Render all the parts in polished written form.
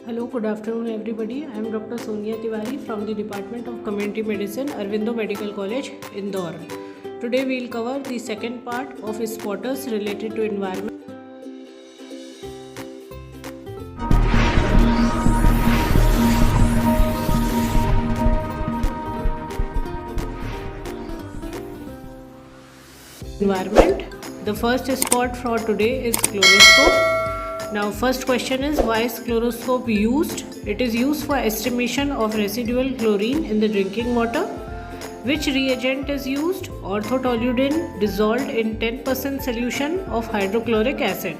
Hello, good afternoon, everybody. I am Dr. Sonia Tiwari from the Department of Community Medicine, Arvindo Medical College, Indore. Today, we will cover the second part of spotters related to environment. The first spot for today is chlorophyll. Now, first question is, why is chlorophyll used? It is used for estimation of residual chlorine in the drinking water. Which reagent is used? Orthotoluidine dissolved in 10% solution of hydrochloric acid.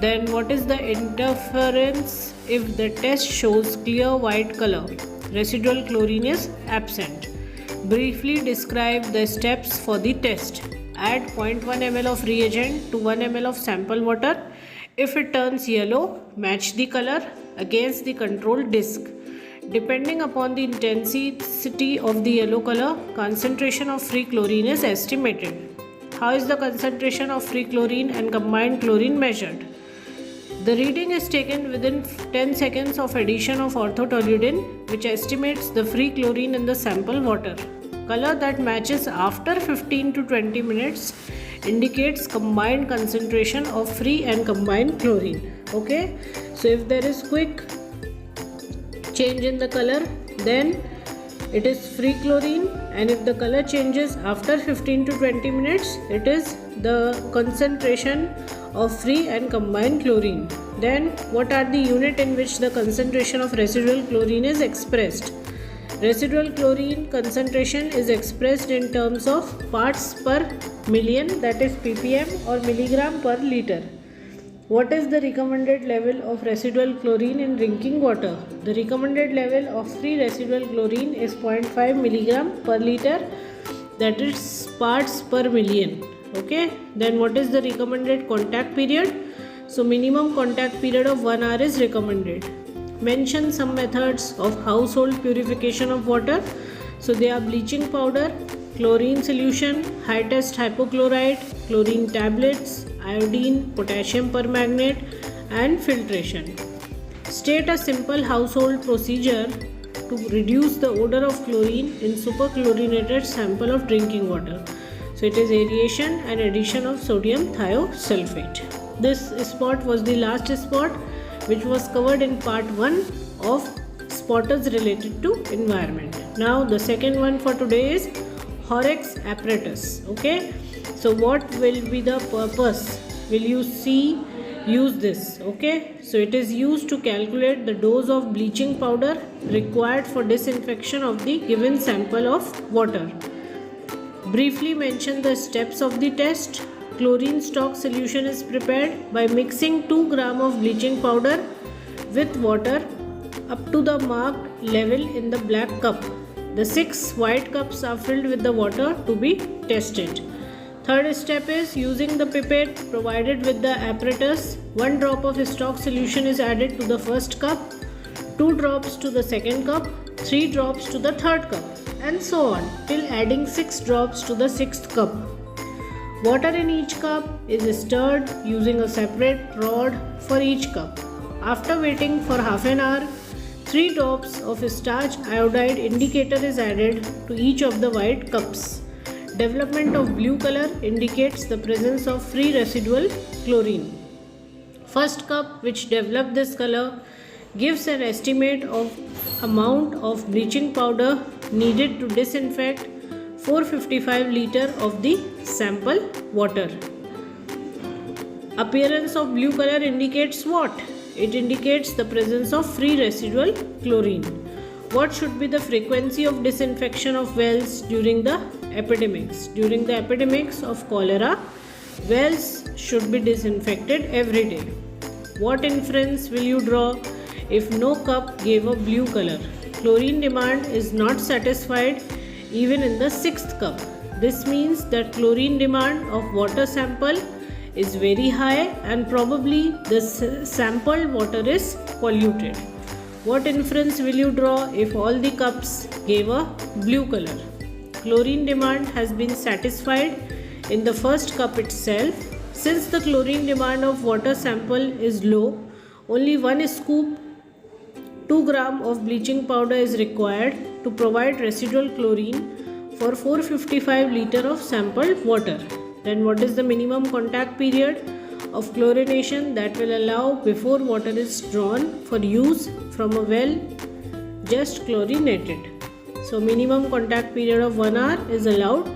Then what is the interference if the test shows clear white color? Residual chlorine is absent. Briefly describe the steps for the test. Add 0.1 ml of reagent to 1 ml of sample water. If it turns yellow, match the color against the control disc. Depending upon the intensity of the yellow color, concentration of free chlorine is estimated. How is the concentration of free chlorine and combined chlorine measured? The reading is taken within 10 seconds of addition of orthotoluidine, which estimates the free chlorine in the sample water. Color that matches after 15 to 20 minutes indicates combined concentration of free and combined chlorine. Okay, so if there is quick change in the color, then it is free chlorine, and if the color changes after 15 to 20 minutes, it is the concentration of free and combined chlorine. Then what are the unit in which the concentration of residual chlorine is expressed? Residual chlorine concentration is expressed in terms of parts per million, that is ppm, or milligram per liter. What is the recommended level of residual chlorine in drinking water? The recommended level of free residual chlorine is 0.5 milligram per liter, that is parts per million. Okay, then what is the recommended contact period? So minimum contact period of 1 hour is recommended. Mention some methods of household purification of water. So they are bleaching powder, chlorine solution, high test hypochlorite, chlorine tablets, iodine, potassium permanganate, and filtration. State a simple household procedure to reduce the odor of chlorine in superchlorinated sample of drinking water. So it is aeration and addition of sodium thiosulfate. This spot was the last spot which was covered in part 1 of spotters related to environment. Now the second one for today is Horex apparatus. Okay, so what will be the purpose? Will you use this? Okay, so it is used to calculate the dose of bleaching powder required for disinfection of the given sample of water. Briefly mention the steps of the test. Chlorine stock solution is prepared by mixing 2 gram of bleaching powder with water up to the marked level in the black cup. The 6 white cups are filled with the water to be tested. Third step is using the pipette provided with the apparatus. 1 drop of stock solution is added to the first cup, 2 drops to the second cup, 3 drops to the third cup, and so on till adding 6 drops to the sixth cup. Water in each cup is stirred using a separate rod for each cup. After waiting for half an hour, 3 drops of starch iodide indicator is added to each of the white cups. Development of blue color indicates the presence of free residual chlorine. First cup which developed this color gives an estimate of amount of bleaching powder needed to disinfect 455 liter of the sample water. Appearance of blue color indicates what? It indicates the presence of free residual chlorine. What should be the frequency of disinfection of wells during the epidemics? During the epidemics of cholera, wells should be disinfected every day. What inference will you draw if no cup gave a blue color? Chlorine demand is not satisfied even in the 6th cup. This means that chlorine demand of water sample is very high and probably the sampled water is polluted. What inference will you draw if all the cups gave a blue color? Chlorine demand has been satisfied in the first cup itself. Since the chlorine demand of water sample is low, only 1 scoop 2 gram of bleaching powder is required to provide residual chlorine for 455 liter of sampled water. Then what is the minimum contact period of chlorination that will allow before water is drawn for use from a well just chlorinated? So minimum contact period of 1 hour is allowed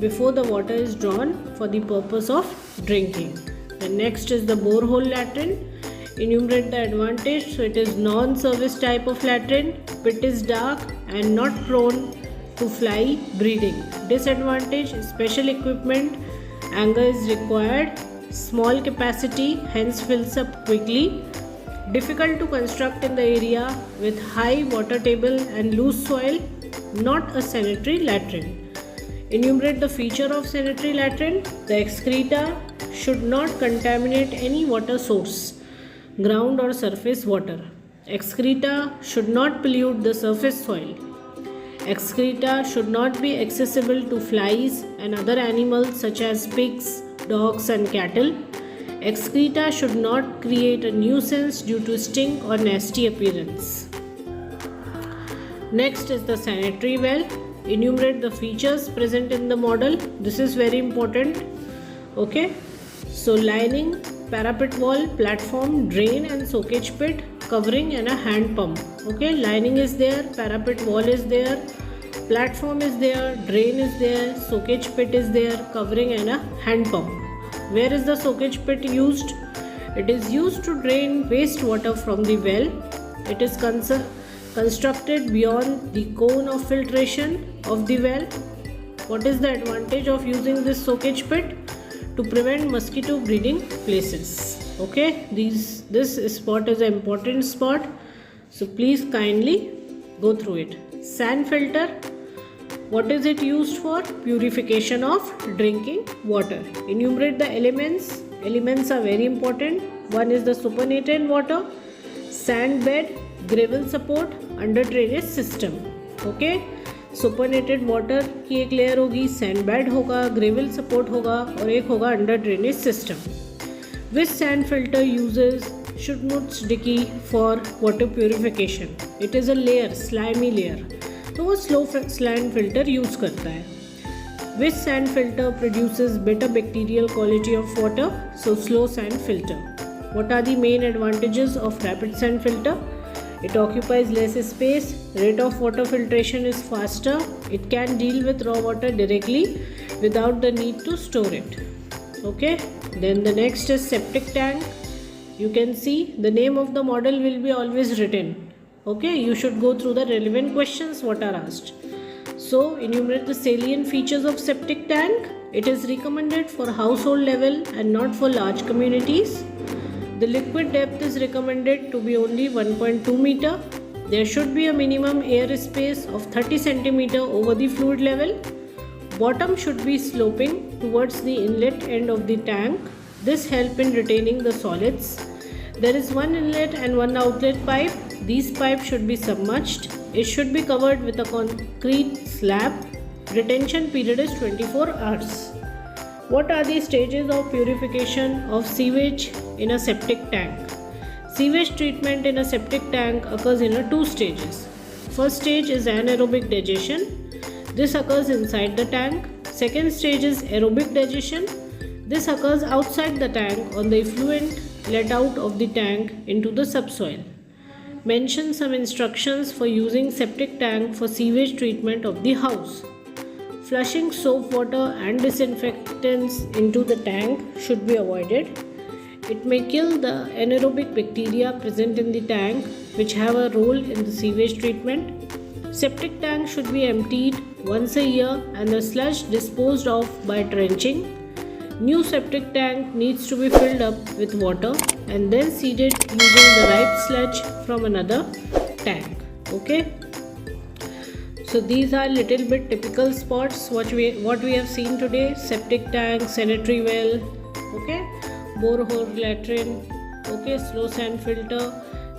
before the water is drawn for the purpose of drinking. The next is the borehole latrine. Enumerate the advantage. So it is non-service type of latrine. Pit is dark and not prone to fly breeding. Disadvantage: special equipment. Anger is required. Small capacity, hence fills up quickly. Difficult to construct in the area with high water table and loose soil. Not a sanitary latrine. Enumerate the feature of sanitary latrine. The excreta should not contaminate any water source, ground or surface water. Excreta should not pollute the surface soil. Excreta should not be accessible to flies and other animals such as pigs, dogs and cattle. Excreta should not create a nuisance due to stink or nasty appearance. Next is the sanitary well. Enumerate the features present in the model. This is very important. Okay. So lining, parapet wall, platform, drain and soakage pit, covering and a hand pump. Okay. Lining is there, parapet wall is there, platform is there, drain is there, soakage pit is there, covering and a hand pump. Where is the soakage pit used? It is used to drain wastewater from the well. It is constructed beyond the cone of filtration of the well. What is the advantage of using this soakage pit? To prevent mosquito breeding places. Okay, this spot is an important spot, so please kindly go through it. Sand filter. What is it used for? Purification of drinking water. Enumerate the elements. Elements are very important. One is the supernatant water, sand bed, gravel support, under drainage system. Okay, supernatant water की एक layer होगी, sand bed होगा, gravel support होगा और एक होगा under drainage system. Which sand filter uses should not sticky for water purification. It is a layer, slimy layer, तो वो स्लो सैंड फिल्टर यूज़ करता है. Which sand filter produces better bacterial quality of water. So slow sand filter. What are the main advantages of rapid sand filter? It occupies less space, rate of water filtration is faster, it can deal with raw water directly without the need to store it. Okay, then the next is septic tank. You can see the name of the model will be always written. Okay, you should go through the relevant questions what are asked. So enumerate the salient features of septic tank. It is recommended for household level and not for large communities. The liquid depth is recommended to be only 1.2 meter. There should be a minimum air space of 30 centimeter over the fluid level. Bottom should be sloping towards the inlet end of the tank. This helps in retaining the solids. There is one inlet and one outlet pipe. These pipes should be submerged. It should be covered with a concrete slab. Retention period is 24 hours. What are the stages of purification of sewage in a septic tank? Sewage treatment in a septic tank occurs in two stages. First stage is anaerobic digestion. This occurs inside the tank. Second stage is aerobic digestion. This occurs outside the tank on the effluent let out of the tank into the subsoil. Mention some instructions for using septic tank for sewage treatment of the house. Flushing soap water and disinfectants into the tank should be avoided. It may kill the anaerobic bacteria present in the tank which have a role in the sewage treatment. Septic tank should be emptied once a year and the sludge disposed of by drenching. New septic tank needs to be filled up with water and then seeded using the ripe sludge from another tank. Okay. So these are little bit typical spots what we have seen today. Septic tank, sanitary well, okay, borehole latrine, okay, slow sand filter.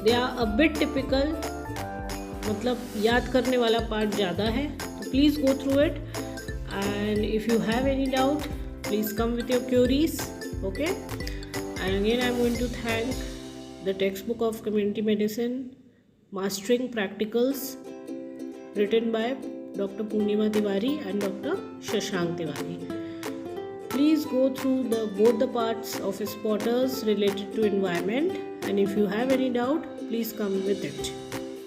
They are a bit typical. मतलब याद करने वाला part ज़्यादा है, तो please go through it. And if you have any doubt, please come with your queries. Okay. And again, I'm going to thank the textbook of community medicine, Mastering Practicals, written by Dr. Purnima Tiwari and Dr. Shashank Tiwari. Please go through both the parts of Spotters related to environment, and if you have any doubt, please come with it.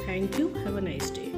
Thank you. Have a nice day.